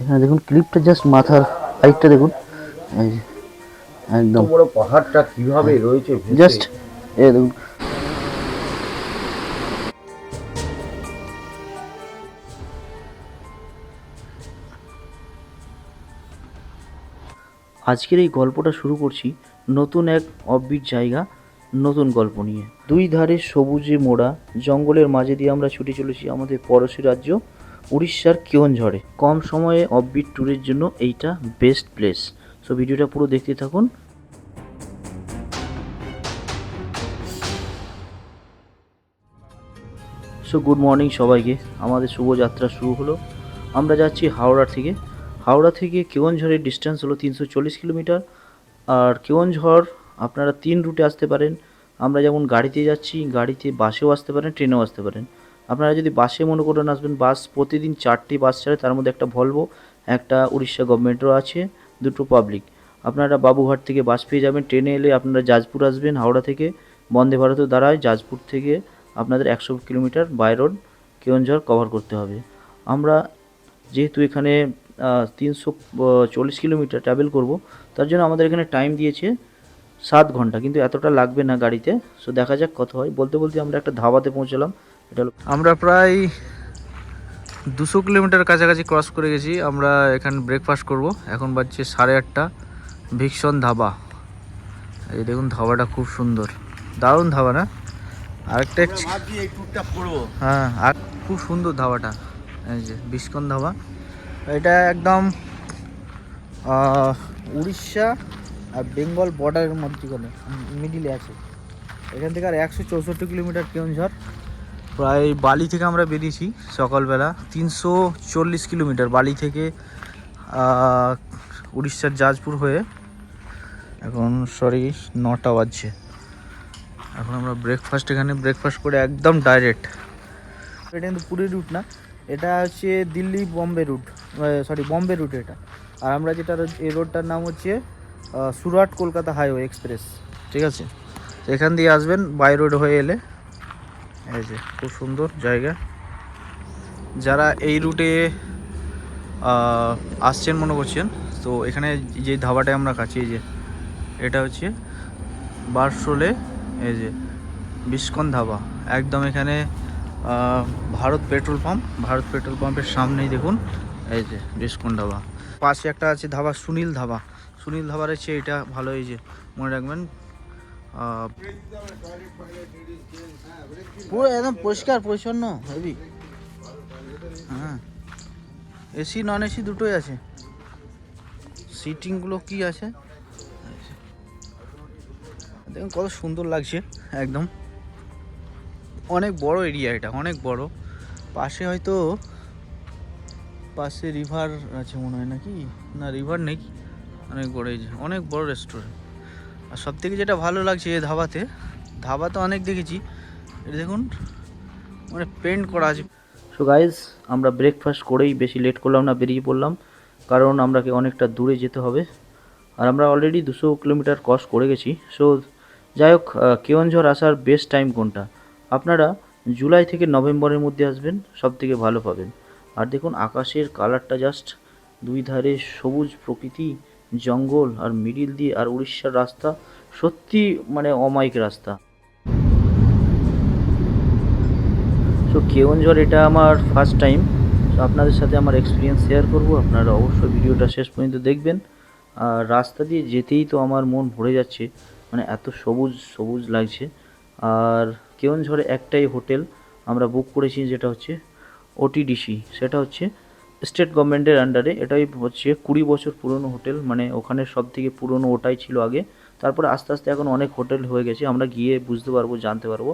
এখানে দেখুন ক্লিপটা জাস্ট মাথার হাইটটা দেখুন, এই যে একদম বড় পাহাড়টা কিভাবে রয়েছে ভেসে। জাস্ট এ দেখুন। আজকের এই গল্পটা শুরু করছি নতুন এক অফবিট জায়গা, নতুন গল্প নিয়ে। দুই ধারে সবুজে মোড়া জঙ্গলের মাঝে দিয়ে আমরা ছুটে চলেছি আমাদের পড়োশী রাজ্য উড়িষ্যার কেওনঝড়ে। কম সময়ে অফবিট ট্যুরের জন্য এইটা বেস্ট প্লেস। সো ভিডিওটা পুরো দেখতে থাকুন। সো গুড মর্নিং সবাইকে, আমাদের শুভযাত্রা শুরু হলো। আমরা যাচ্ছি হাওড়া থেকে কেওনঝড়ের ডিস্টেন্স হলো 340 কিলোমিটার। আর কেওনঝড় আপনারা 3 রুটে আসতে পারেন। আমরা যেমন গাড়িতে যাচ্ছি, গাড়িতে বাসেও আসতে পারেন, ট্রেনেও আসতে পারেন। আপনারা যদি বাসে মনে করেন আসবেন, বাস প্রতিদিন 4টি বাস ছাড়ে, তার মধ্যে একটা ভলভো, একটা উড়িষ্যা গভর্নমেন্টও আছে, দুটো পাবলিক। আপনারা বাবুঘাট থেকে বাস পেয়ে যাবেন। ট্রেনে এলে আপনারা জাজপুর আসবেন, হাওড়া থেকে বন্দে ভারতও দাঁড়ায়। জাজপুর থেকে আপনাদের 100 kilometre by road Keonjhar cover করতে হবে। আমরা যেহেতু এখানে 340 কিলোমিটার ট্রাভেল করব, তার জন্য আমাদের এখানে টাইম দিয়েছে 7 ঘন্টা, কিন্তু এতটা লাগবে না গাড়িতে। সো দেখা যাক কত হয়। বলতে বলতে আমরা একটা ধাবাতে পৌঁছলাম। এটা হলো, আমরা প্রায় 200 কিলোমিটার কাছাকাছি ক্রস করে গেছি। আমরা এখানে ব্রেকফাস্ট করব। এখন বাজছে 8:30। ভিক্সন ধাবা, এই দেখুন ধাবাটা খুব সুন্দর, দারুণ ধাবা না? আরেকটা এই ট্যুরটা করবো। হ্যাঁ, আর খুব সুন্দর ধাবাটা, এই যে ভিক্সন ধাবা। এটা একদম উড়িষ্যা আর বেঙ্গল বর্ডারের মধ্যখানে মিডিলে আছে। এখান থেকে আর 164 কিলোমিটার কেওনঝড়। প্রায় বালি থেকে আমরা বেরিয়েছি সকালবেলা, 340 কিলোমিটার বালি থেকে উড়িষ্যার জাজপুর হয়ে। এখন 9টা বাজছে। এখন আমরা এখানে ব্রেকফাস্ট করে একদম ডাইরেক্ট। এটা কিন্তু পুরী রুট না, এটা হচ্ছে দিল্লি বম্বে রুট, বম্বে রুট এটা। আর আমরা যেটা এই রোডটার নাম হচ্ছে সুরাট কলকাতা হাইওয়ে এক্সপ্রেস, ঠিক আছে? তো এখান দিয়ে আসবেন বাই রোড হয়ে এলে। এই যে খুব সুন্দর জায়গা। যারা এই রুটে আসছেন মনে করছেন, তো এখানে যে ধাবাটায় আমরা খাচ্ছি, এই যে এটা হচ্ছে বারশোলে, এই যে বিস্কন ধাবা, একদম এখানে ভারত পেট্রোল পাম্পের সামনেই দেখুন, এই যে বিস্কন ধাবা। পাশে একটা আছে ধাবা সুনীল ধাবার হচ্ছে এটা ভালো, এই যে মনে রাখবেন পুরো একদম পরিষ্কার পরিচ্ছন্ন হেভি। হ্যাঁ, এসি নন এসি দুটোই আছে। সিটিংগুলো কি আছে দেখুন, কত সুন্দর লাগছে একদম। অনেক বড় এরিয়া, এটা অনেক বড়। পাশে হয়তো রিভার আছে মনে হয়, নাকি না রিভার নেই, অনেক বড়, এই যে অনেক বড় রেস্টুরেন্ট। আর সব থেকে যেটা ভালো লাগছে এই ধাবা তো অনেক দেখেছি, এটা দেখুন মানে পেন্ট করা আছে। সো গাইজ আমরা ব্রেকফাস্ট করেই বেশি লেট করলাম না, বেরিয়ে পড়লাম, কারণ আমরাকে অনেকটা দূরে যেতে হবে। আর আমরা অলরেডি 200 কিলোমিটার ক্রস করে গেছি। সো যাই হোক, কেওনঝড় আসার বেস্ট টাইম কোনটা? আপনারা জুলাই থেকে নভেম্বরের মধ্যে আসবেন, সব থেকে ভালো পাবেন। আর দেখুন আকাশের কালারটা জাস্ট, দুই ধারে সবুজ প্রকৃতি, জঙ্গল, আর মিডিল দিয়ে আর উড়িষ্যার রাস্তা, সত্যি মানে অমায়িক রাস্তা। সো কেওনঝড় এটা আমার ফার্স্ট টাইম। সো আপনাদের সাথে আমার এক্সপিরিয়েন্স শেয়ার করব, আপনারা অবশ্যই ভিডিওটা শেষ পর্যন্ত দেখবেন। আর রাস্তা দিয়ে যেতেই তো আমার মন ভরে যাচ্ছে, মানে এত সবুজ সবুজ লাগছে। আর কেওনঝড়ে একটাই হোটেল আমরা বুক করেছি, যেটা হচ্ছে ওটিডিসি, সেটা হচ্ছে স্টেট গভর্নমেন্টের আন্ডারে। এটাই হচ্ছে 20 বছর পুরনো হোটেল, মানে ওখানে সব থেকে পুরনো ওটাই ছিল আগে। তারপরে আস্তে আস্তে এখন অনেক হোটেল হয়ে গেছে, আমরা গিয়ে বুঝতে পারবো, জানতে পারবো।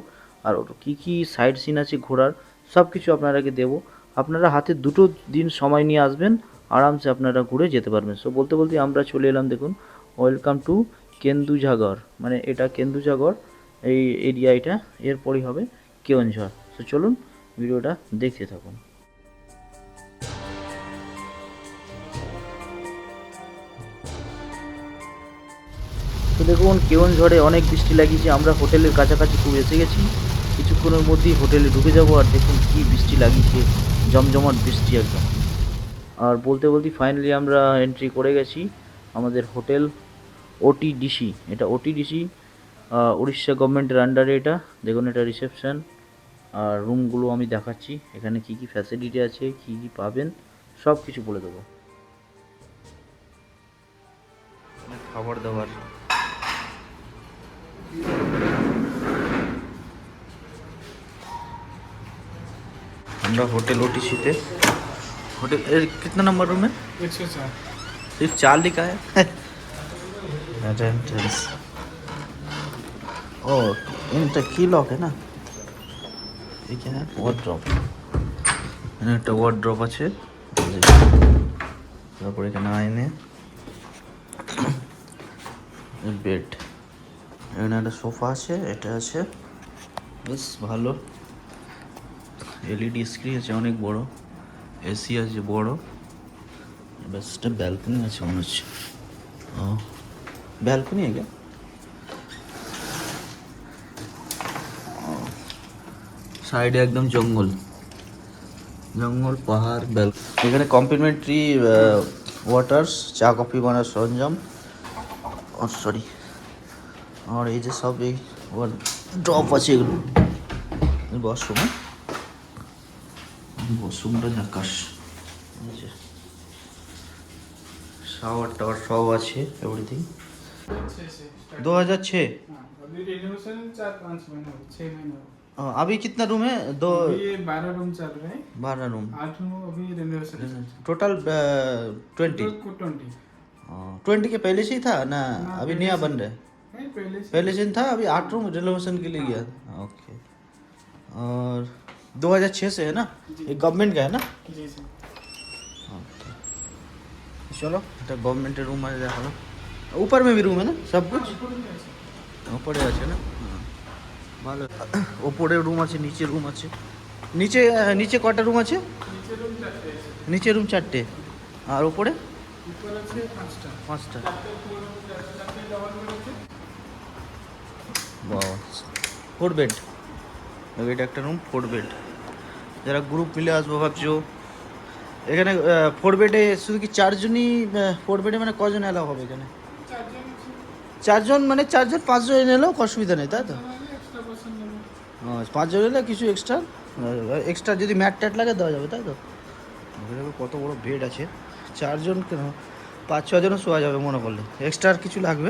আর কী কী সাইট সিন আছে ঘোরার, সব কিছু আপনারাকে দেবো। আপনারা হাতে 2 দিন সময় নিয়ে আসবেন, আরামসে আপনারা ঘুরে যেতে পারবেন। সো বলতে বলতে আমরা চলে এলাম, দেখুন ওয়েলকাম টু কেন্দুঝাগড়, মানে এটা কেন্দুঝাগড় এই এরিয়া, এটা এরপরই হবে কেওনঝড়। সো চলুন ভিডিওটা দেখতে থাকুন। তো দেখুন কেওনঝড়ে অনেক বৃষ্টি লাগিয়েছে, আমরা হোটেলের কাছাকাছি খুব এসে গেছি, কিছুক্ষণের মধ্যেই হোটেলে ঢুকে যাব। আর দেখুন কি বৃষ্টি লাগিয়েছে, জমজমাট বৃষ্টি একদম। আর বলতে বলতে ফাইনালি আমরা এন্ট্রি করে গেছি আমাদের হোটেল ওটিডিসি। এটা ওটিডিসি উড়িষ্যা গভর্নমেন্টের আন্ডারে। এটা দেখুন, এটা রিসেপশন। আর রুমগুলো আমি দেখাচ্ছি, এখানে কি কি ফ্যাসিলিটি আছে, কি কি পাবেন সব কিছু বলে দেবো। খাবার দাবার, আমরা होटल ओटीसी थे। होटल कितना नंबर रूम है? 104। सिर्फ 4 लिखा है। एंट्रेंस। ओ इनका की लॉक है ना, ये क्या है? वार्डरोब। একটা ওয়ার্ড্রপ আছে, তারপরে এখানে আয়নে, বেড, এখানে একটা সোফা আছে, এটা আছে, বেশ ভালো। এলইডি স্ক্রিন আছে অনেক বড়, এসি আছে বড়, বেশ একটা ব্যালকনি আছে মনে হচ্ছে। ও ব্যালকনি है क्या? সাইডে একদম জঙ্গল জঙ্গল পাহাড়। এখানে কমপ্লিমেন্টারি ওয়াটার্স, চা কফি বানার সরঞ্জাম, সরি, আর এই যে সব এই ড্রপ আছে এগুলো। ওয়াশরুম, ওয়াশরুমটা ঝাকাশ, শাওয়ার টাওয়ার সব আছে, एवरीथिंग। 2006। अभी रिनोवेशन 4-5 महीने 6 महीने हो। अभी कितना रूम है? ये 12 रूम चल रहे हैं। 12 रूम, 8 रूम अभी रिनोवेशन टोटल 20। 20 20 के पहले से ही था ना? अभी नया बन रहा है? है पहले से ही था, अभी 8 रूम रिनोवेशन के लिए गया था। ओके। और 2006 से है ना? ये गवर्नमेंट का है ना? जी सर। चलो, এটা গভর্নমেন্টের রুম আছে দেখালো। ऊपर में भी रूम है ना सब कुछ? উপরে আছে না? ভালো। উপরে রুম আছে, নিচে রুম আছে। নিচে নিচে কটা রুম আছে? নিচে রুম 4টে, আর উপরে ऊपर আছে 5টা। 5টা। 4টে ডাবল বেড আছে। বাস 4 বেড। এটা একটা রুম 4 বেড। যারা গ্রুপ মিলে আসবো ভাবছো, এখানে 4 বেডে শুধু কি 4 জনই? 4 বেডে মানে কজন এলাও হবে এখানে? 4 জন, মানে 4 জন 5 জন এলেও অসুবিধা নেই, তাই তো? এক্সট্রা পার্সন নেবে। 5 জন এলে কিছু এক্সট্রা এক্সট্রা যদি ম্যাট ট্যাট লাগে দেওয়া যাবে, তাই তো? দেখো কত বড় বেড আছে, 4 জন কেন, 5-6 জনও শোয়া যাবে মনে করলে, এক্সট্রা আর কিছু লাগবে।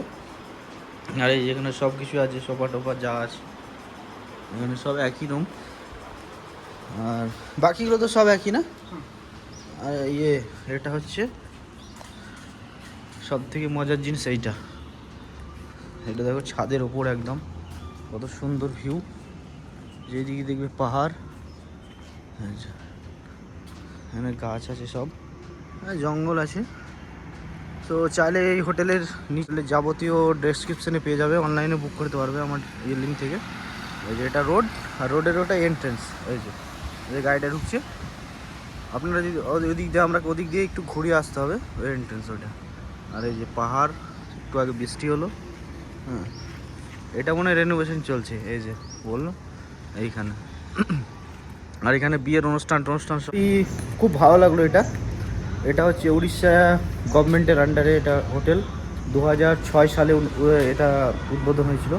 আর এই যেখানে সব কিছু আছে, সোফা টোফা যা আছে, এখানে সব একই রুম, আর বাকিগুলো তো সব একই না? আর এটা হচ্ছে সব থেকে মজার জিনিস, এইটা দেখো ছাদের ওপর একদম কত সুন্দর ভিউ, যেদিকে দেখবে পাহাড়, এখানে গাছ আছে সব, জঙ্গল আছে। তো চাইলে এই হোটেলের নিচে যাবতীয় ডেসক্রিপশানে পেয়ে যাবে, অনলাইনে বুক করতে পারবে আমার এই লিঙ্ক থেকে। ওই যে এটা রোড, আর রোডের ওটা এন্ট্রেন্স, ওই যে গাড়িটা ঢুকছে, আপনারা যদি ওদিক দিয়ে, আমরা ওদিক দিয়ে একটু ঘুরিয়ে আসতে হবে, ওই এন্ট্রেন্স ওটা। আর এই যে পাহাড়, একটু আগে বৃষ্টি হলো। হ্যাঁ, এটা মনে হয় রেনোভেশন চলছে, এই যে বললো এইখানে। আর এখানে বিয়ের অনুষ্ঠান সব খুব ভালো লাগলো। এটা হচ্ছে উড়িষ্যা গভর্নমেন্টের আন্ডারে এটা হোটেল। 2006 সালে এটা উদ্বোধন হয়েছিল,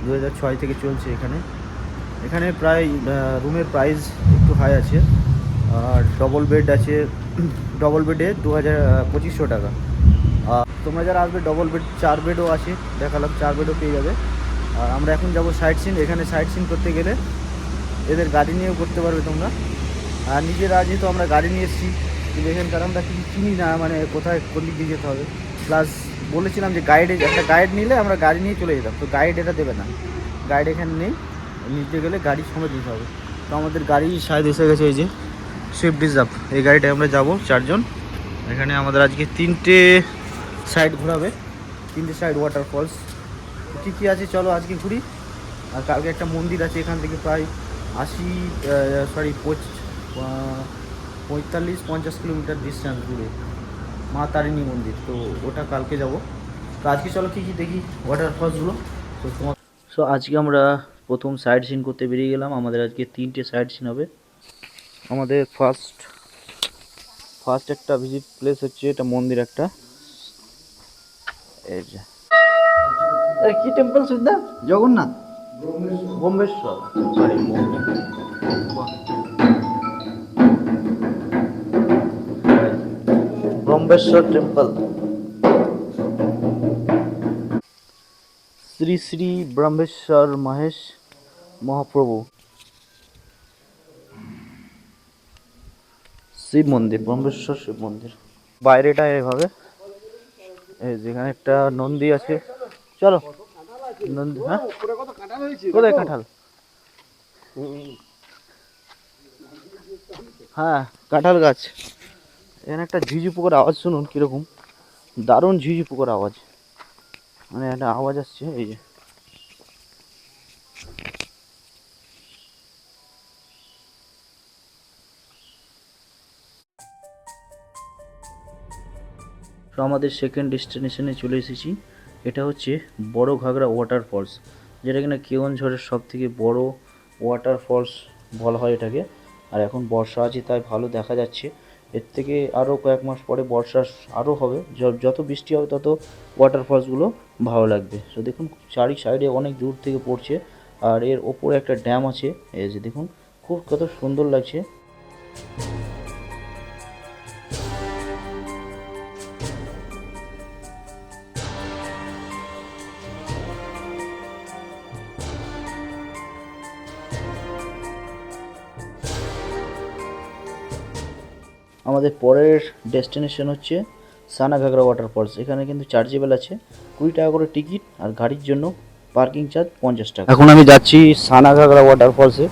2006 থেকে চলছে এখানে প্রায় রুমের প্রাইস একটু হাই আছে। আর ডবল বেড আছে, ডবল বেডে 2500 টাকা। আর তোমরা যারা আসবে ডবল বেড 4 বেডও আছে, দেখালাম 4 বেডও পেয়ে যাবে। আর আমরা এখন যাব সাইট সিন। এখানে সাইট সিন করতে গেলে এদের গাড়ি নিয়েও করতে পারবে তোমরা। আর নিজেরা যেহেতু আমরা গাড়ি নিয়ে এসেছি, কিন্তু এখানকার আমরা কিছু চিনি না, মানে কোথায় কোন দিক দিয়ে যেতে হবে। প্লাস বলেছিলাম যে একটা গাইড নিলে আমরা গাড়ি নিয়ে চলে যেতাম, তো গাইড এটা দেবে না, গাইড এখানে নেই, নিতে গেলে গাড়ির সঙ্গে দিতে হবে। তো আমাদের গাড়ি শায়দ এসে গেছে, এই যে সুইফট ডিজায়ার, এই গাড়িটায় আমরা যাব 4 জন। এখানে আমাদের আজকে 3টে সাইড ঘোরাবে, 3টে সাইড ওয়াটারফলস। কী কী আছে চলো আজকে ঘুরি। আর কালকে একটা মন্দির আছে এখান থেকে প্রায় 45-50 কিলোমিটার ডিস্টেন্স দূরে, মা তারিণী মন্দির, তো ওটা কালকে যাব। তো আজকে চলো কী কী দেখি ওয়াটারফলসগুলো। তো সো আজকে আমরা প্রথম সাইড সিন করতে বেরিয়ে গেলাম। আমাদের আজকে 3টে সাইড সিন হবে। আমাদের ফার্স্ট একটা ভিজিট প্লেস হচ্ছে এটা মন্দির একটা, এই যে কি টেম্পল সুদ্ধা জগন্নাথ বোম্বেশ্বর, সরি ব্রহ্মেশ্বর টেম্পল, শ্রী শ্রী ব্রহ্মেশ্বর মহেশ মহাপ্রভু শিব মন্দির, ব্রহ্মেশ্বর শিব মন্দির। বাইরেটা এভাবে, এই যেখানে একটা নন্দী আছে, চলো নন্দী, হ্যাঁ কোথায় কাঁঠাল, হ্যাঁ কাঁঠাল গাছ। এখানে একটা ঝিঝি পোকার আওয়াজ শুনুন কিরকম, দারুণ ঝিঝি পোকার আওয়াজ, মানে একটা আওয়াজ আসছে এই যে। তো আমাদের সেকেন্ড ডেস্টিনেশনে চলে এসেছি। এটা হচ্ছে বড় ঘাগরা ওয়াটার ফলস, যেটা কিনা কেওনঝড়ের সব থেকে বড় ওয়াটার ফলস বলা হয় এটাকে। আর এখন বর্ষা আছে তাই ভালো দেখা যাচ্ছে, এর থেকে আরও কয়েক মাস পরে বর্ষা আরও হবে, যত বৃষ্টি হবে তত ওয়াটার ফলসগুলো ভালো লাগবে। তো দেখুন চারি সাইডে অনেক দূর থেকে পড়ছে, আর এর ওপরে একটা ড্যাম আছে, এই যে দেখুন খুব কত সুন্দর লাগছে। আমাদের পরের ডেস্টিনেশন হচ্ছে সানাঘাগরা ওয়াটার ফলস। এখানে কিন্তু চার্জেবল আছে, 20 টাকা করে টিকিট, আর গাড়ির জন্য পার্কিং চার্জ 50 টাকা। এখন আমি যাচ্ছি সানাঘাগরা ওয়াটার ফলসে।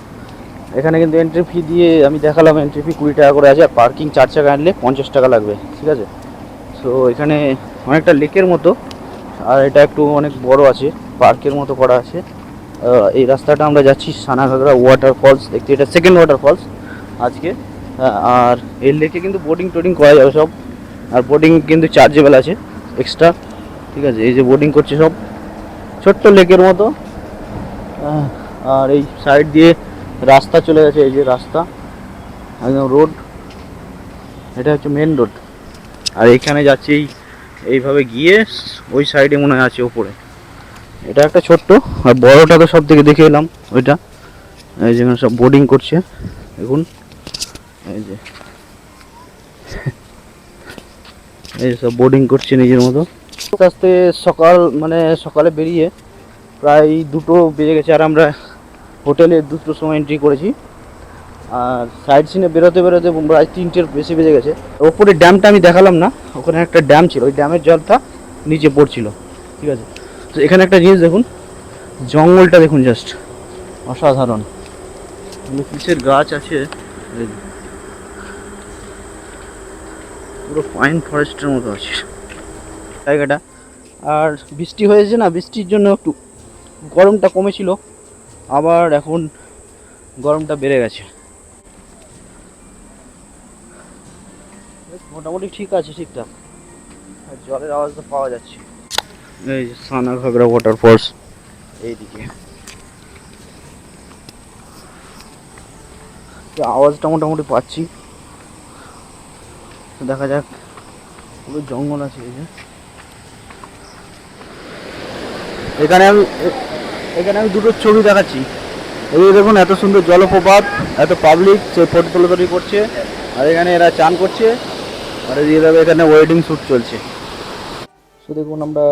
এখানে কিন্তু এন্ট্রি ফি দিয়ে আমি দেখালাম, এন্ট্রি ফি 20 টাকা করে আছে, আর পার্কিং 4 চাকা আনলে 50 টাকা লাগবে, ঠিক আছে। সো এখানে অনেকটা লেকের মতো, আর এটা একটু অনেক বড় আছে, পার্কের মতো করা আছে। এই রাস্তাটা আমরা যাচ্ছি সানাঘাগরা ওয়াটার ফলস দেখতে, এটা সেকেন্ড ওয়াটার ফলস আজকে। আর এর লেকে কিন্তু বোটিং টোটিং করা যাবে সব, আর বোটিং কিন্তু চার্জেবল আছে এক্সট্রা, ঠিক আছে। এই যে বোটিং করছে সব ছোট্ট লেকের মতো, আর এই সাইড দিয়ে রাস্তা চলে গেছে, এই যে রাস্তা একদম রোড, এটা হচ্ছে মেন রোড। আর এখানে যাচ্ছি এইভাবে গিয়ে ওই সাইডে মনে হয় আছে ওপরে, এটা একটা ছোট্ট, আর বড়টা তো সব থেকে দেখে এলাম ওইটা। এই যেখানে সব বোটিং করছে দেখুন, এই যে এই সব বোর্ডিং করছে নিজের মতো। আস্তে আস্তে সকাল, মানে সকালে বেরিয়ে প্রায় 2টো বেজে গেছে, আর আমরা হোটেলে 2টোর সময় এন্ট্রি করেছি, আর সাইড সিনে বেরোতে বেরোতে প্রায় 3টের বেশি বেজে গেছে। ওপরে ড্যামটা আমি দেখালাম না, ওখানে একটা ড্যাম ছিল, ওই ড্যামের জলটা নিচে পড়ছিল, ঠিক আছে। তো এখানে একটা জিনিস দেখুন, জঙ্গলটা দেখুন জাস্ট অসাধারণ, কিসের গাছ আছে, পুরো পাইন ফরেস্টের মতো আছে জায়গাটা। আর বৃষ্টি হয়েছে না, বৃষ্টির জন্য একটু গরমটা কমেছিল, আবার এখন গরমটা বেড়ে গেছে। মোটামুটি ঠিক আছে, ঠিকঠাক, আর জলের আওয়াজটা পাওয়া যাচ্ছে। এই যে সানাঘাগরা ওয়াটার ফলস এইদিকে, আওয়াজটা মোটামুটি পাচ্ছি। দেখা যাক, পুরো জঙ্গল আছে এই যে। এখানে আমি 2টো ছবি দেখাচ্ছি, এই দেখুন এত সুন্দর জলপ্রপাত, এত পাবলিক সে ফটো তোলাতুলি করছে, আর এখানে এরা চান করছে, আর এইভাবে এখানে ওয়েডিং শ্যুট চলছে। তো দেখুন আমরা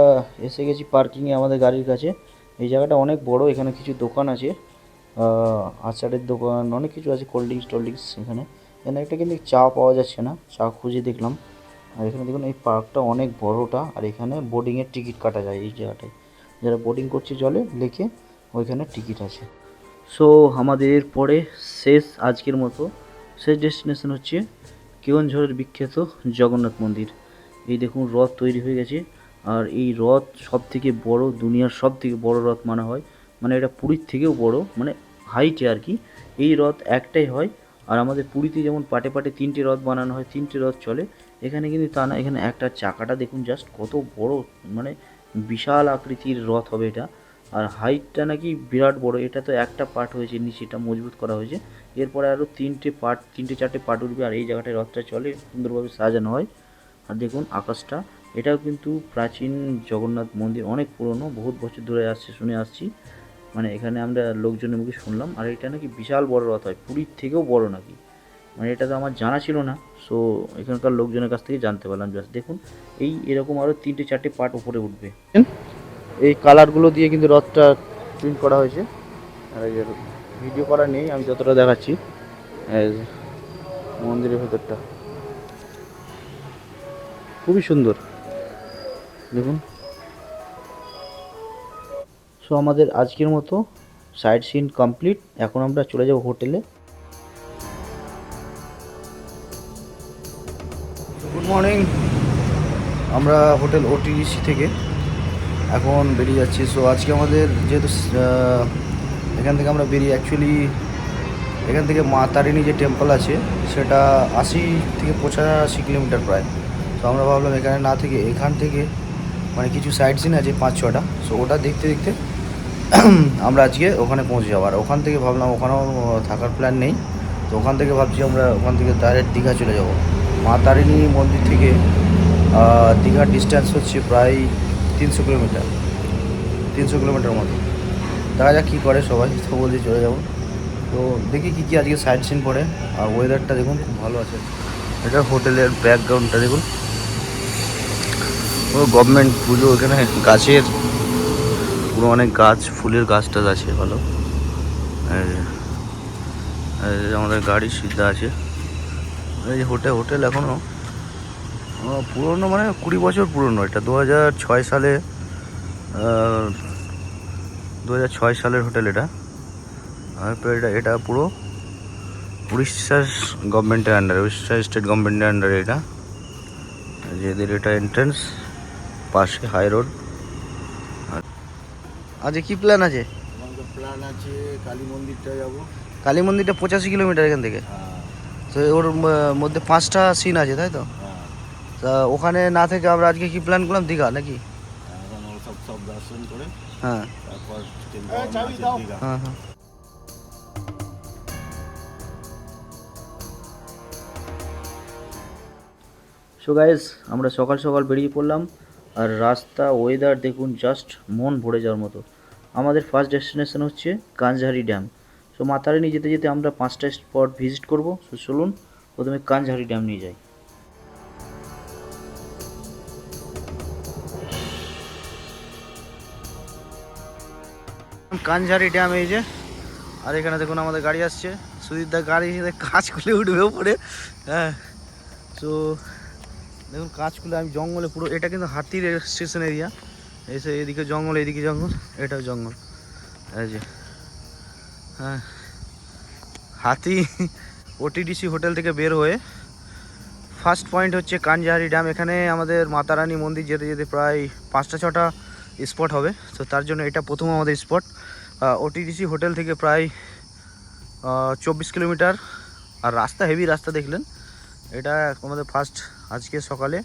এসে গেছি পার্কিংয়ে আমাদের গাড়ির কাছে। এই জায়গাটা অনেক বড়, এখানে কিছু দোকান আছে, আচারের দোকান, অনেক কিছু আছে, কোল্ড ড্রিঙ্কস। এখানে একটা কিন্তু চা পাওয়া যাচ্ছে না, চা খুঁজে দেখলাম। আর এখানে দেখুন এই পার্কটা অনেক বড়টা, আর এখানে বোটিংয়ের টিকিট কাটা যায় এই জায়গাটায়, যারা বোটিং করছে জলে লেকে ওইখানে টিকিট আছে। সো আমাদের পরে শেষ, আজকের মতো শেষ ডেস্টিনেশন হচ্ছে কেওনঝড়ের বিখ্যাত জগন্নাথ মন্দির। এই দেখুন রথ তৈরি হয়ে গেছে, আর এই রথ সব থেকে বড়, দুনিয়ার সব থেকে বড় রথ মানা হয়, মানে এটা পুরীর থেকেও বড়, মানে হাইটে আর কি। এই রথ একটাই হয়, আর আমাদের পুরীতে যেমন পাটে পাটে 3টে রথ বানানো হয়, 3টে রথ চলে, এখানে কিন্তু তা না, এখানে একটা চাকাটা দেখুন জাস্ট কত বড়, মানে বিশাল আকৃতির রথ হবে এটা। আর হাইটটা নাকি বিরাট বড়। এটা তো একটা পার্ট হয়েছে, নিচেটা মজবুত করা হয়েছে, এরপরে আরও তিনটে চারটে পার্ট উঠবে। আর এই জায়গাটায় রথটা চলে, সুন্দরভাবে সাজানো হয়। আর দেখুন আকাশটা, এটাও কিন্তু প্রাচীন জগন্নাথ মন্দির, অনেক পুরনো, বহুত বছর ধরে শুনে আসছি, মানে এখানে আমরা লোকজনের মুখে শুনলাম। আর এটা নাকি বিশাল বড় রথ হয়, পুরীর থেকেও বড় নাকি, মানে এটা তো আমার জানা ছিল না। সো এখানকার লোকজনের কাছ থেকে জানতে পারলাম। জাস্ট দেখুন, এরকম আরও তিনটে চারটে পার্ট উপরে উঠবে। এই কালারগুলো দিয়ে কিন্তু রথটা প্রিন্ট করা হয়েছে। আর এই ভিডিও করা নেই, আমি যতটা দেখাচ্ছি। এই যে মন্দিরের ভেতরটা খুবই সুন্দর, দেখুন। সো আমাদের আজকের মতো সাইট সিন কমপ্লিট। এখন আমরা চলে যাব হোটেলে। গুড মর্নিং, আমরা হোটেল ওটিডিসি থেকে এখন বেরিয়ে যাচ্ছি। সো আজকে আমাদের যেহেতু এখান থেকে আমরা বেরিয়ে অ্যাকচুয়ালি এখান থেকে মা তারিণী যে টেম্পল আছে সেটা 80 থেকে 85 কিলোমিটার প্রায়। তো আমরা ভাবলাম এখানে না থেকে এখান থেকে মানে কিছু সাইট সিন আছে 5-6টা, সো ওটা দেখতে দেখতে আমরা আজকে ওখানে পৌঁছে যাবো। আর ওখান থেকে ভাবলাম ওখানেও থাকার প্ল্যান নেই, তো ওখান থেকে ভাবছি আমরা ওখান থেকে ডাইরেক্ট দীঘা চলে যাব। মা তারিণী মন্দির থেকে দীঘার ডিস্ট্যান্স হচ্ছে প্রায় 300 কিলোমিটার মতো। দেখা যাক কী করে সবাই, তো বলছি চলে যাবো। তো দেখি কী কী আজকে সাইট সিন পড়ে। আর ওয়েদারটা দেখুন খুব ভালো আছে। এটা হোটেলের ব্যাকগ্রাউন্ডটা দেখুন, পুরো গভর্নমেন্ট পুজো, এখানে গাছের পুরো অনেক গাছ, ফুলের গাছ টাছ আছে ভালো। আমাদের গাড়ি সিদ্ধা আছে। এই যে হোটেল এখনও পুরনো, মানে 20 বছর পুরনো। এটা 2006 সালে 2006 সালের হোটেল এটা। আর এটা পুরো উড়িষ্যা গভর্নমেন্টের আন্ডারে, উড়িষ্যা স্টেট গভর্নমেন্টের আন্ডারে এটা। এদের এটা এন্ট্রেন্স, পাশে হাই রোড। আজকে কি প্ল্যান আছে? আমাদের প্ল্যান আছে কালী মন্দিরটা যাব। কালী মন্দিরটা 85 কিলোমিটার এখান থেকে। তো ওর মধ্যে 5টা সিন আছে, তাই তো? তা ওখানে না থেকে আমরা আজকে কি প্ল্যান করলাম, দীঘা নাকি? এখন সব দর্শন করে হ্যাঁ তারপর দীঘা। হ্যাঁ হ্যাঁ। সো গাইস, আমরা সকাল সকাল বেরিয়ে পড়লাম। আর রাস্তা, ওয়েদার দেখুন, জাস্ট মন ভরে যাওয়ার মতো। আমাদের ফার্স্ট ডেস্টিনেশন হচ্ছে কাঞ্জহারি ড্যাম। সো মাতারিনী যেতে যেতে আমরা 5টা স্পট ভিজিট করব। সো চলুন প্রথমে কাঞ্জহারি ড্যাম নিয়ে যাই। কাঞ্জহারি ড্যাম এই যে। আর এখানে দেখুন আমাদের গাড়ি আসছে, সুদীপদা গাড়ি কাজ খুলে উঠবে উপরে। হ্যাঁ, তো দেখুন কাজ খুলে আমি জঙ্গলে পুরো, এটা কিন্তু হাতির স্টেশন এরিয়া। এসে এদিকে জঙ্গল, এদিকে জঙ্গল, এটাও জঙ্গল। এই যে হ্যাঁ, হাতি ওটিডিসি হোটেল থেকে বের হয়ে ফার্স্ট পয়েন্ট হচ্ছে কাঞ্জহারি ড্যাম। এখানে আমাদের মাতারানী মন্দির যেতে যেতে প্রায় 5টা-6টা স্পট হবে। তো তার জন্য এটা প্রথম আমাদের স্পট। ওটিডিসি হোটেল থেকে প্রায় 24 কিলোমিটার। আর রাস্তা হেভি রাস্তা, দেখলেন। এটা আমাদের ফার্স্ট আজকে সকালে।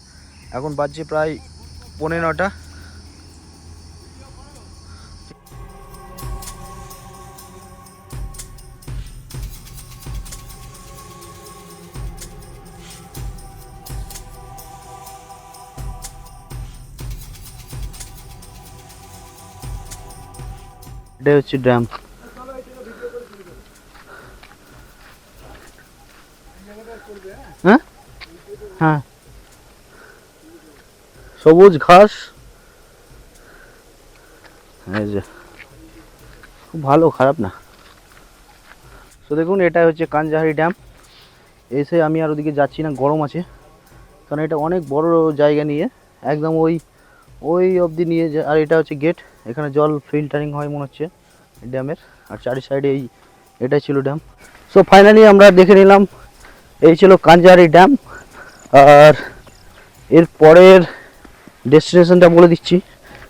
এখন বাজছে প্রায় 9:45। এটা হচ্ছে ড্যাম। হ্যাঁ হ্যাঁ, সবুজ ঘাস, এই যে খুব ভালো, খারাপ না। তো দেখুন এটা হচ্ছে কাঞ্জহারি ড্যাম। এসে আমি আর ওদিকে যাচ্ছি না, গরম আছে, কারণ এটা অনেক বড় জায়গা নিয়ে, একদম ওই অবধি নিয়ে যায়। আর এটা হচ্ছে গেট, এখানে জল ফিল্টারিং হয় মনে হচ্ছে ড্যামের। আর চারি সাইডে এটাই ছিল ড্যাম। সো ফাইনালি আমরা দেখে নিলাম, এই ছিল কাঞ্জহারি ড্যাম। আর এর পরের ডেস্টিনেশনটা বলে দিচ্ছি,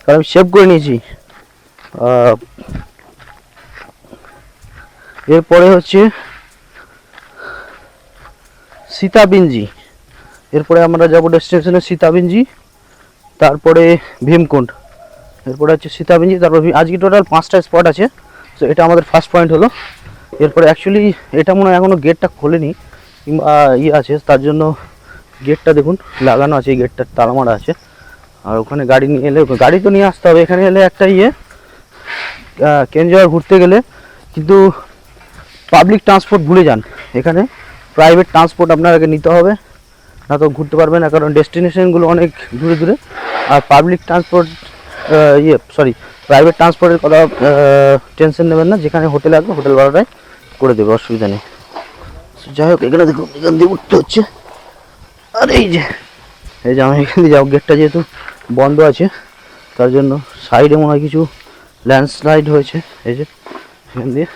কারণ আমি সেভ করে নিয়েছি। এরপরে হচ্ছে সীতাবিঞ্জি। এরপরে আমরা যাব ডেস্টিনেশনে সীতাবিঞ্জি, তারপরে ভীমকুণ্ড। এরপরে হচ্ছে সীতাবিঞ্জি, তারপর আজকে টোটাল 5টা স্পট আছে। তো এটা আমাদের ফার্স্ট পয়েন্ট হলো। এরপরে অ্যাকচুয়ালি এটা মনে হয় এখনও গেটটা খোলেনি কিংবা ইয়ে আছে, তার জন্য গেটটা দেখুন লাগানো আছে, এই গেটটা তালা মারা আছে। আর ওখানে গাড়ি নিয়ে এলে, গাড়ি তো নিয়ে আসতে হবে, এখানে এলে একটা ইয়ে কেন্দ্র ঘুরতে গেলে কিন্তু পাবলিক ট্রান্সপোর্ট ভুলে যান, এখানে প্রাইভেট ট্রান্সপোর্ট আপনাকে নিতে হবে, না তো ঘুরতে পারবেন না, কারণ ডেস্টিনেশনগুলো অনেক দূরে দূরে। আর পাবলিক ট্রান্সপোর্ট প্রাইভেট ট্রান্সপোর্টের কথা টেনশন নেবেন না, যেখানে হোটেল আসবে হোটেল ভাড়াটাই করে দেবে, অসুবিধা নেই। যাই হোক, এখানে দেখুন এখান দিয়ে উঠতে হচ্ছে। আর এই যে আমি এখান দিয়ে যাও, গেটটা যেহেতু বন্ধ আছে তার জন্য সাইডে মনে হয় কিছু ল্যান্ডস্লাইড হয়েছে, এই যে এখান দিয়ে।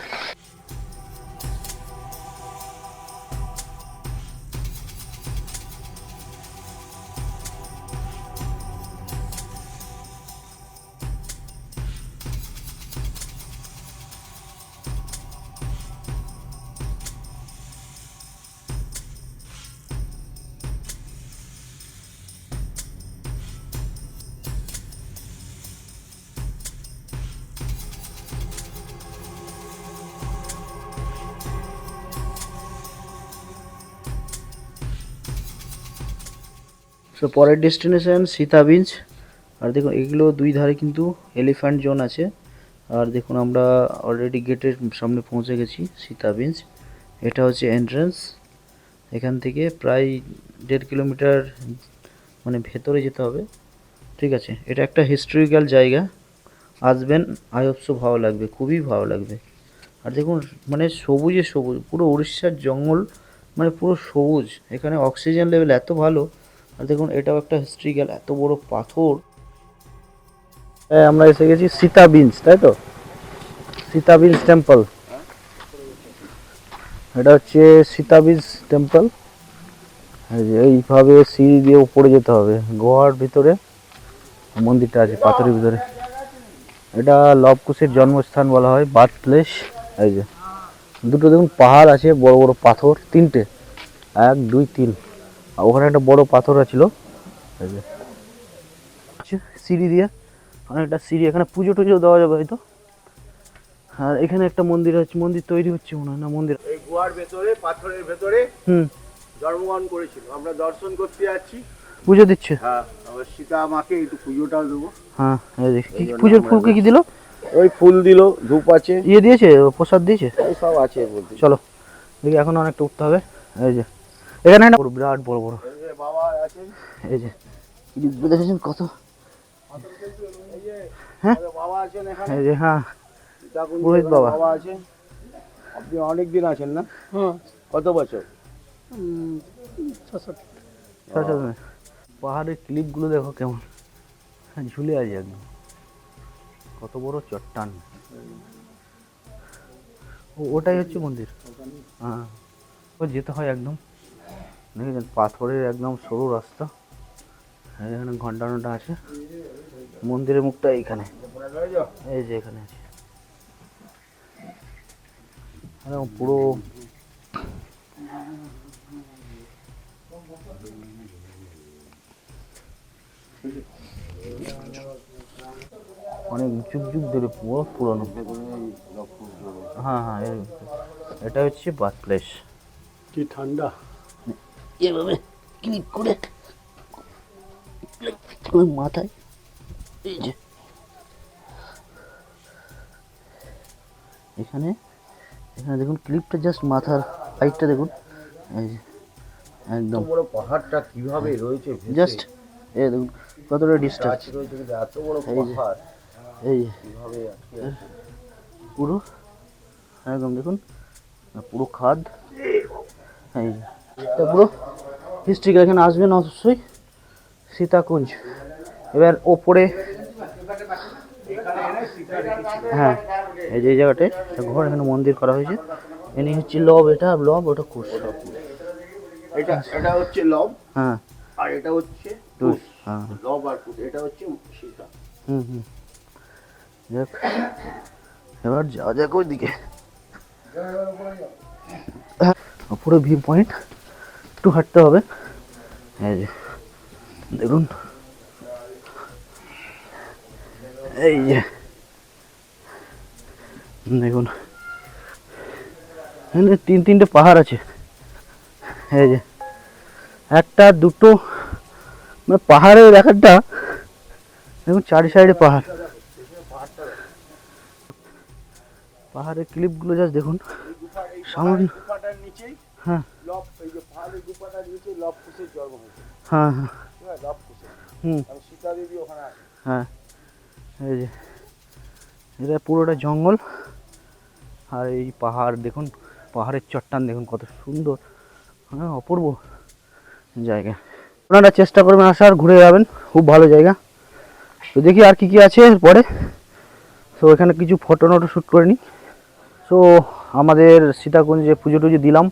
তো পরের ডেস্টিনেশন সীতাবিঞ্জ। আর দেখুন এগুলো দুই ধারে কিন্তু এলিফ্যান্ট জোন আছে। আর দেখুন আমরা অলরেডি গেটের সামনে পৌঁছে গেছি, সীতাবিঞ্জ। এটা হচ্ছে এন্ট্রান্স, এখান থেকে প্রায় 1.5 কিলোমিটার মানে ভেতরে যেতে হবে, ঠিক আছে। এটা একটা হিস্টোরিক্যাল জায়গা, আসবেন, আই হোপ সো ভালো লাগবে, খুবই ভালো লাগবে। আর দেখুন মানে সবুজে সবুজ, পুরো উড়িষ্যার জঙ্গল, মানে পুরো সবুজ, এখানে অক্সিজেন লেভেল এত ভালো। আর দেখুন এটাও একটা হিস্ট্রিক্যাল, এত বড় পাথর। আমরা এসে গেছি সীতাবিঞ্জ, তাই তো, সীতাবিঞ্জ টেম্পল। এটা হচ্ছে সীতাবিঞ্জ টেম্পল। এইভাবে সিঁড়ি দিয়ে উপরে যেতে হবে, গোয়ার ভিতরে মন্দিরটা আছে, পাথরের ভিতরে। এটা লবকুশের জন্মস্থান বলা হয়, বার্থ প্লেস। এই যে দুটো দেখুন পাহাড় আছে, বড় বড় পাথর, 3টে, 1 2 3। আর ওখানে একটা বড় পাথর ছিল। এই যে সিঁড়ি দিয়ে, অনেকটা সিঁড়ি, এখানে পুজো টুজো দেওয়া যাবে হয়তো। আর এখানে একটা মন্দির আছে, মন্দির তৈরি হচ্ছে মনে হয়, না মন্দির এই গুহার ভেতরে, পাথরের ভেতরে জন্মগ্রহণ করেছিল। আমরা দর্শন করতে যাচ্ছি, পুজো দিচ্ছে। হ্যাঁ, আবার সীতা মাকে একটু পুজোটাও দেবো। হ্যাঁ, এই যে কি পুজোর ফুল কি দিল? ওই ফুল দিল, ধূপ আছে, ইয়ে দিয়েছে, প্রসাদ দিয়েছে, এই সব আছে এর মধ্যে। চলো দেখি, এখন অনেকটা উঠতে হবে। এই যে এখানে একটা বিরাট বড় বড়, এই যে বাবা আছে, এই যে দেখেছেন কত, হ্যাঁ বাবা আছেন এখানে, এই যে, হ্যাঁ সীতাকুণ্ড পুরোহিত বাবা। বাবা আছে। আপনি অনেক দিন আছেন না? হ্যাঁ। কত বছর? 6-7। পাহাড়ের ক্লিপগুলো দেখো কেমন ঝুলে আছে একদম, কত বড় চট্টান। ওটাই হচ্ছে মন্দির, হ্যাঁ, ও যেতে হয় একদম, দেখেছেন পাথরের একদম সরু রাস্তা। এখানে ঘন্টা ঘন্টা আছে, মন্দিরের মুখটা এইখানে, এই যে এখানে আছে, পুরো অনেক যুগ যুগ ধরে পুরো পুরনো। হ্যাঁ হ্যাঁ, এটা হচ্ছে বার্থ প্লেস। কি ঠান্ডা, এভাবে ক্লিক করে মাথায়, এই যে এখানে এখানে দেখুন ক্লিপটা জাস্ট মাথার হাইটটা দেখুন, এই যে একদম বড় পাহাড়টা কিভাবে রয়েছে, জাস্ট এই দেখুন কতটা ডিস্টেন্স, রয়েছে, কিন্তু এত বড় পাহাড় এই কিভাবে পুরো একদম দেখুন পুরো খাদ, এই যে এটা পুরো হিস্ট্রিক্যাল। এখানে আসবেন অবশ্যই, সীতাকুঞ্জ। এবার ওপরে, হ্যাঁ এই যে এই জায়গাটায় ঘর, এখানে মন্দির করা হয়েছে। এনে হচ্ছে লব, এটা লব, ওটা কুশ। এটা এটা হচ্ছে লব, হ্যাঁ, আর এটা হচ্ছে কুশ, কুশ। হ্যাঁ লব আর কুশ, এটা হচ্ছে সীতা। হুম, দেখ এবার যাওয়া যাক ওই দিকে। পুরো ভিউ পয়েন্ট, একটু হাঁটতে হবে। এই যে দেখুন, এই যে দেখুন এখানে তিনটে পাহাড় আছে, এই যে একটা দুটো মানে পাহাড়ের এক একটা দেখুন চারি সাইডে পাহাড়, পাহাড়ের ক্লিপগুলো জাস্ট দেখুন সামান্য। গুফাটার নিচেই হ্যাঁ এই যে পাহাড়ের গুফাটার নিচে লব কুশের জন্ম হয়েছে। হ্যাঁ হ্যাঁ লব কুশে হুম আর সীতা দেবী ওখানে আছে। হ্যাঁ এই যে এটা পুরোটা জঙ্গল আর এই পাহাড় দেখুন, পাহাড়ের চট্টান দেখুন কত সুন্দর, হ্যাঁ অপূর্ব জায়গা। আপনারা চেষ্টা করবেন আসার, ঘুরে যাবেন, খুব ভালো জায়গা। তো দেখি আর কি কি আছে পরে। তো এখানে কিছু ফটো নটো শ্যুট করে নিই। সো আমাদের সীতাকুণ্ডে পুজো টুজো দিলাম,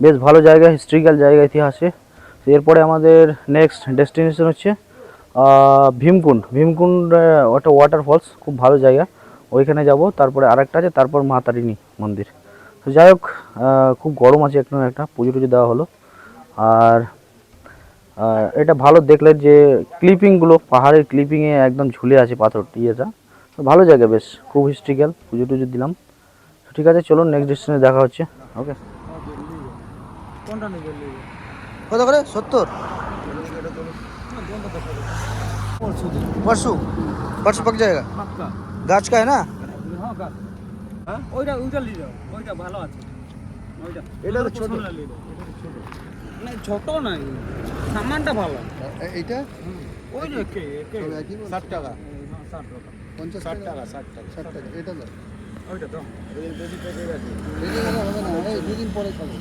বেশ ভালো জায়গা, হিস্ট্রিক্যাল জায়গা, ইতিহাসে। তো এরপরে আমাদের নেক্সট ডেস্টিনেশন হচ্ছে ভীমকুণ্ড। ভীমকুণ্ড একটা ওয়াটারফলস, খুব ভালো জায়গা, ওইখানে যাব। তারপরে আরেকটা আছে, তারপর মা তারিণী মন্দির। তো যাই হোক, খুব গরম আছে একটা পুজো টুজো দেওয়া হলো। আর এটা ভালো দেখলেন যে ক্লিপিংগুলো, পাহাড়ের ক্লিপিংয়ে একদম ঝুলে আছে পাথর ইয়েটা, তো ভালো জায়গা, বেশ খুব হিস্ট্রিক্যাল, পুজো টুজো দিলাম। ঠিক আছে, চলুন নেক্সট ডেস্টিনেশনে দেখা হচ্ছে। ওকে, কত করে? 70 परसों परसों पक जाएगा। गाछ का है ना? হ্যাঁ ওইটা ওইটা নিয়ে যাও, ওইটা ভালো আছে ওইটা। এটা তো ছোট। না ছোট নাই, সামানটা ভালো। এইটা ওই যে কে কে 60 টাকা, 60 টাকা 60 টাকা, 60 টাকা এটা দাও। ওইটা তো বেশি পেকে গেছে। এটা হবে না, এই দুদিন পরে খাবো।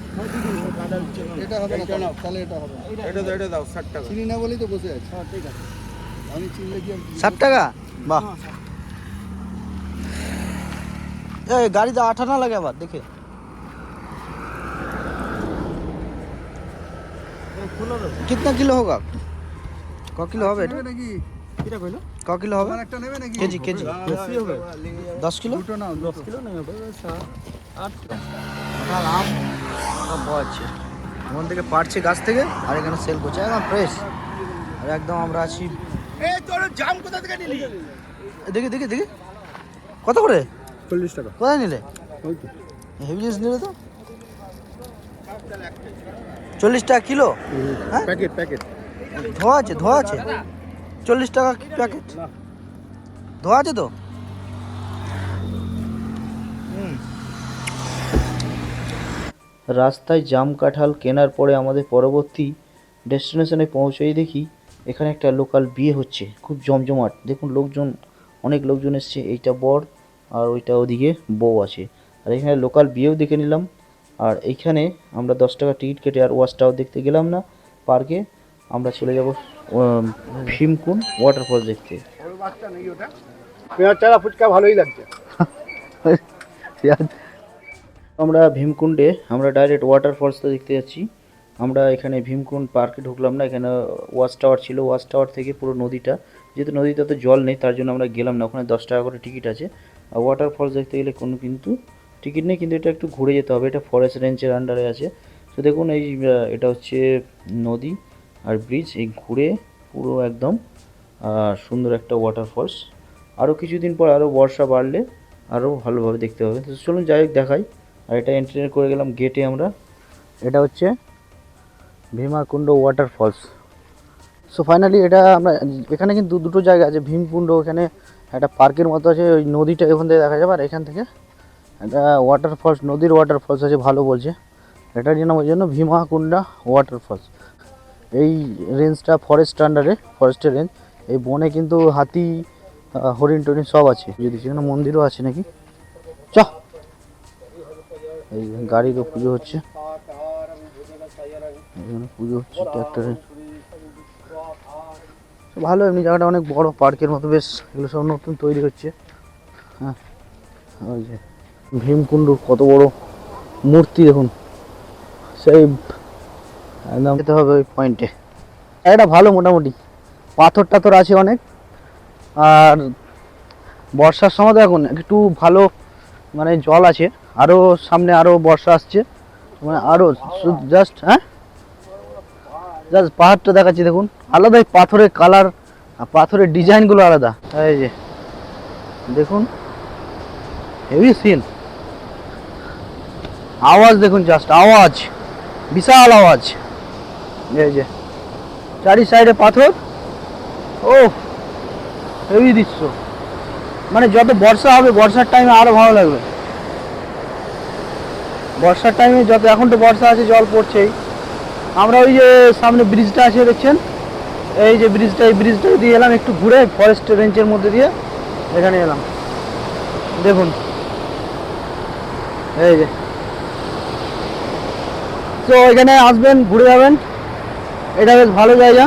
এটা হবে না, তাহলে এটা হবে না। এটা দাও 60 টাকা। চিনি না বলেই তো বসে আছে। হ্যাঁ ঠিক আছে, আমি চিনলে কি 60 টাকা? বাহ, এই গাড়িতে আঠা না লাগে আবার দেখে। कितना किलो होगा? क किलो হবে এটা? নাকি? কিটা কইলো ক কিলো হবে? আমার একটা নেবে নাকি? কেজি কেজি বেশি হবে 10 কিলো? দুটো নাও, 10 কিলো নেই হবে 8 কাঁঠাল, আম সব পাওয়া যাচ্ছে, ওখান থেকে পাড়ছে গাছ থেকে আর এখানে সেল করছে একদম ফ্রেশ। আর একদম আমরা আছি। এই তোর জাম কোথা থেকে নিলি? দেখি দেখি দেখি কত করে? 40 টাকা। কোথায় নিলে? ওই তো হেভি জিনিস নিলে তো। 40 টাকা কিলো? হ্যাঁ প্যাকেট প্যাকেট ধোয়া আছে, ধোয়া আছে। 40 টাকা প্যাকেট ধোয়া আছে তো। রাস্তায় জাম কাঁঠাল কেনার পরে আমাদের পরবর্তী ডেস্টিনেশনে পৌঁছেই দেখি এখানে একটা লোকাল বিয়ে হচ্ছে, খুব জমজমাট। দেখুন লোকজন, অনেক লোকজন এসছে, এইটা বর আর ওইটা ওদিকে বউ আছে। আর এখানে লোকাল বিয়েও দেখে নিলাম। আর এইখানে আমরা 10 টাকা টিকিট কেটে আর ওয়াচ টাওয়ার দেখতে গেলাম না পার্কে, আমরা চলে যাব ভীমকুণ্ড ওয়াটারফল দেখতে। ওর বাচ্চা নেই ওটা। পেঁয়াজ চারা ফুচকা ভালোই লাগছে। আমরা ভীমকুণ্ডে আমরা ডাইরেক্ট ওয়াটারফলসটা দেখতে যাচ্ছি। আমরা এখানে ভীমকুণ্ড পার্কে ঢুকলাম না, এখানে ওয়াচ টাওয়ার ছিল, ওয়াচ টাওয়ার থেকে পুরো নদীটা, যেহেতু নদীতে তো জল নেই তার জন্য আমরা গেলাম না, ওখানে 10 টাকা করে টিকিট আছে। আর ওয়াটারফলস দেখতে গেলে কোনো কিন্তু টিকিট নেই, কিন্তু এটা একটু ঘুরে যেতে হবে, এটা ফরেস্ট রেঞ্জের আন্ডারে আছে। তো দেখুন এই এটা হচ্ছে নদী আর ব্রিজ, এই ঘুরে পুরো একদম সুন্দর একটা ওয়াটারফলস। আরও কিছুদিন পর আরও বর্ষা বাড়লে আরও ভালোভাবে দেখতে হবে। তো চলুন যাই হোক দেখাই। আর এটা এন্ট্রি করে গেলাম গেটে আমরা। এটা হচ্ছে ভীমাকুণ্ড ওয়াটারফলস। সো ফাইনালি এটা আমরা এখানে কিন্তু দুটো জায়গা আছে, ভীমকুণ্ড ওখানে একটা পার্কের মতো আছে, ওই নদীটা এখান থেকে দেখা যাবে, আর এখান থেকে একটা ওয়াটারফলস, নদীর ওয়াটারফলস আছে ভালো বলছে। এটার জন্য ওই জন্য ভীমাকুণ্ডা ওয়াটারফলস। এই রেঞ্জটা ফরেস্ট আন্ডারে, ফরেস্টের রেঞ্জ। এই বনে কিন্তু হাতি, হরিণ টরিণ সব আছে, যদি সেখানে মন্দিরও আছে নাকি। চ এই গাড়িরও পুজো হচ্ছে, এখানে পুজো হচ্ছে ট্র্যাক্টরের। ভালো, এমনি জায়গাটা অনেক বড়, পার্কের মতো বেশ। এগুলো সব নতুন তৈরি হচ্ছে। হ্যাঁ ওই যে ভীমকুণ্ড কত বড় মূর্তি দেখুন, সেই একদম যেতে হবে ওই পয়েন্টে। এটা ভালো, মোটামুটি পাথর টাথর আছে অনেক। আর বর্ষার সময় তো এখন একটু ভালো মানে জল আছে, আরও সামনে আরও বর্ষা আসছে মানে আরও জাস্ট জাস্ট পাহাড়টা দেখাচ্ছি দেখুন, আলাদাই পাথরের কালার আর পাথরের ডিজাইনগুলো আলাদা। এই যে দেখুন হেভি সিন, আওয়াজ দেখুন, জাস্ট আওয়াজ, বিশাল আওয়াজ। এই যে চারি সাইডে পাথর, ও হেভি দৃশ্য। মানে যত বর্ষা হবে, বর্ষার টাইমে আরো ভালো লাগবে। বর্ষার টাইমে যত, এখন তো বর্ষা আছে, জল পড়ছেই। আমরা ওই যে সামনে ব্রিজটা আছে দেখছেন, এই যে ব্রিজটা, এই ব্রিজটা দিয়ে এলাম একটু ঘুরে, ফরেস্ট রেঞ্জের মধ্যে দিয়ে এখানে এলাম। দেখুন এই যে, তো এখানে আসবেন, ঘুরে যাবেন, এটা বেশ ভালো জায়গা।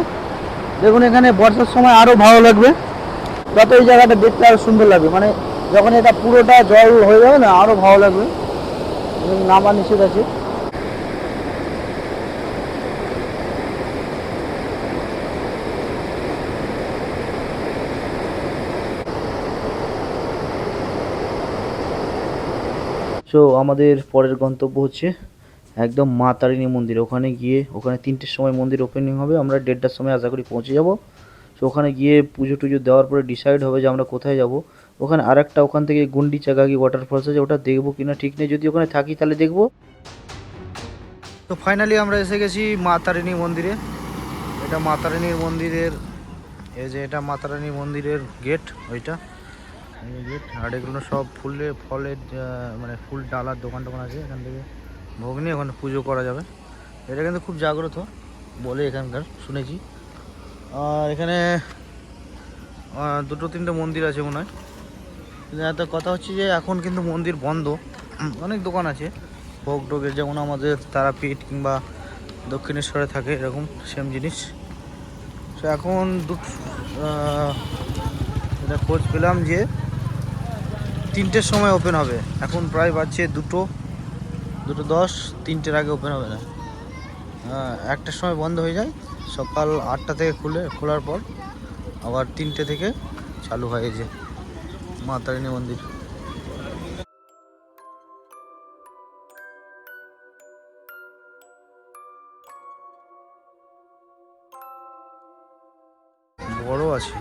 দেখুন এখানে বর্ষার সময় আরও ভালো লাগবে, যত এই জায়গাটা দেখতে আরও সুন্দর লাগবে। মানে যখন এটা পুরোটা জল হয়ে যাবে না, আরও ভালো লাগবে। নামা নিষেধ আছে। সো আমাদের পরের গন্তব্য হচ্ছে একদম মা তারিণী মন্দির। ওখানে গিয়ে, ওখানে 3টের সময় মন্দির ওপেনিং হবে, আমরা 1:30টার সময় আশা করি পৌঁছে যাব। সো ওখানে গিয়ে পুজো টুজো দেওয়ার পরে ডিসাইড হবে যে আমরা কোথায় যাব। ওখানে আরেকটা, ওখান থেকে গুন্ডিচাগাগি ওয়াটারফলস আছে, ওটা দেখবো কিনা ঠিক নেই, যদি ওখানে থাকি তাহলে দেখবো। তো ফাইনালি আমরা এসে গেছি মা তারিণী মন্দিরে। এটা মা তারিণীর মন্দিরের, এই যে এটা মা তারিণী মন্দিরের গেট, ওইটা গেট। আর এগুলো সব ফলের মানে ফুল ডালার দোকান টোকান আছে। এখান থেকে ভোগ নিয়ে ওখানে পুজো করা যাবে। এটা কিন্তু খুব জাগ্রত বলে এখানকার শুনেছি। আর এখানে 2-3টে মন্দির আছে মনে হয়। কিন্তু এত কথা হচ্ছে যে এখন কিন্তু মন্দির বন্ধ, অনেক দোকান আছে ভোগ টোগের, যেমন আমাদের তারাপীঠ কিংবা দক্ষিণেশ্বরে থাকে এরকম সেম জিনিস। তো এখন এটা খোঁজ পেলাম যে 3টের সময় ওপেন হবে। এখন প্রায় বাজছে 2:10, 3টের আগে ওপেন হবে না। 1টার সময় বন্ধ হয়ে যায়, সকাল 8টা থেকে খোলার পর আবার 3টে থেকে চালু হয়। এই যে মা তারিণী মন্দির। বড় আছে,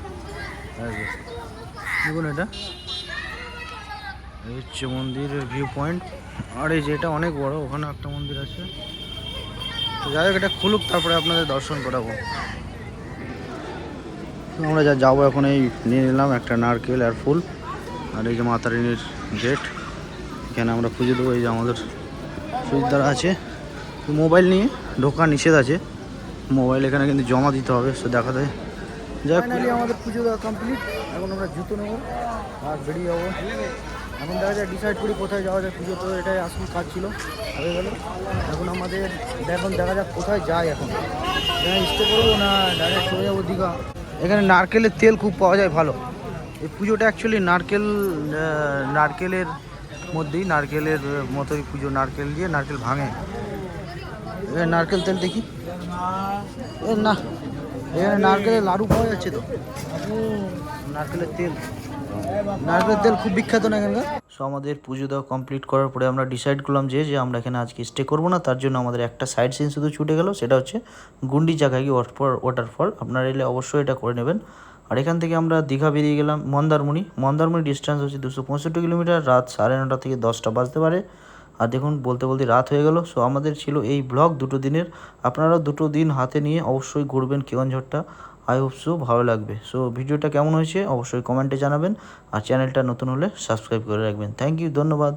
দেখুন এটা, এই হচ্ছে মন্দিরের ভিউ পয়েন্ট। আর এই যে এটা অনেক বড়, ওখানে একটা মন্দির আছে। তো যাই হোক, এটা খুলুক তারপরে আপনাদের দর্শন করাবো। আমরা যা যাবো এখন, এই নিয়ে নিলাম একটা নারকেল আর ফুল। আর এই যে মা তারিণীর গেট, এখানে আমরা পুজো দেবো। এই যে আমাদের সুইদার আছে, মোবাইল নিয়ে ঢোকা নিষেধ আছে, মোবাইল এখানে কিন্তু জমা দিতে হবে, সে দেখা যায়। যাই হোক, আমাদের পুজো দেওয়া কমপ্লিট। এখন আমরা জুতো নেবো আর বেরিয়ে যাবো। এখন দেখা যায় ডিসাইড করি কোথায় যাওয়া যায়। পুজো তো এটাই আসল কাজ ছিল, হয়ে গেল। এখন আমাদের এখন দেখা যাক কোথায় যাই। এখন এখানে স্টে করবো না ডাইরেক্ট চলে যাবো দীঘা। এখানে নারকেলের তেল খুব পাওয়া যায় ভালো। এই পুজোটা অ্যাকচুয়ালি নারকেলের মধ্যেই, নারকেলের মতোই পুজো। নারকেল দিয়ে, নারকেল ভাঙে। এখানে নারকেল তেল দেখি, না এখানে নারকেলের লাড়ু পাওয়া যাচ্ছে তো। নারকেলের তেল খুব বিখ্যাত না এখানকার। সো আমাদের পুজো দেওয়া কমপ্লিট করার পরে আমরা ডিসাইড করলাম যে আমরা এখানে আজকে স্টে করবো না। তার জন্য আমাদের একটা সাইড সিন শুধু ছুটে গেল, সেটা হচ্ছে গুন্ডিচাগাগি ওয়াটারফল। আপনারা এলে অবশ্যই এটা করে নেবেন। আর এখান থেকে আমরা দীঘা বেরিয়ে গেলাম মন্দারমণি ডিস্টেন্স হচ্ছে 265 কিলোমিটার। রাত 9:30 থেকে 10টা বাজতে পারে। আর দেখুন বলতে বলতে রাত হয়ে গেল। সো আমাদের ছিল এই ব্লগ 2টো দিনের। আপনারাও 2টো দিন হাতে নিয়ে অবশ্যই ঘুরবেন কেওয়ানঝড়টা। আই হোপ সো ভালো লাগবে। সো ভিডিওটা কেমন হয়েছে অবশ্যই কমেন্টে জানাবেন। আর চ্যানেলটা নতুন হলে সাবস্ক্রাইব করে রাখবেন। থ্যাংক ইউ, ধন্যবাদ।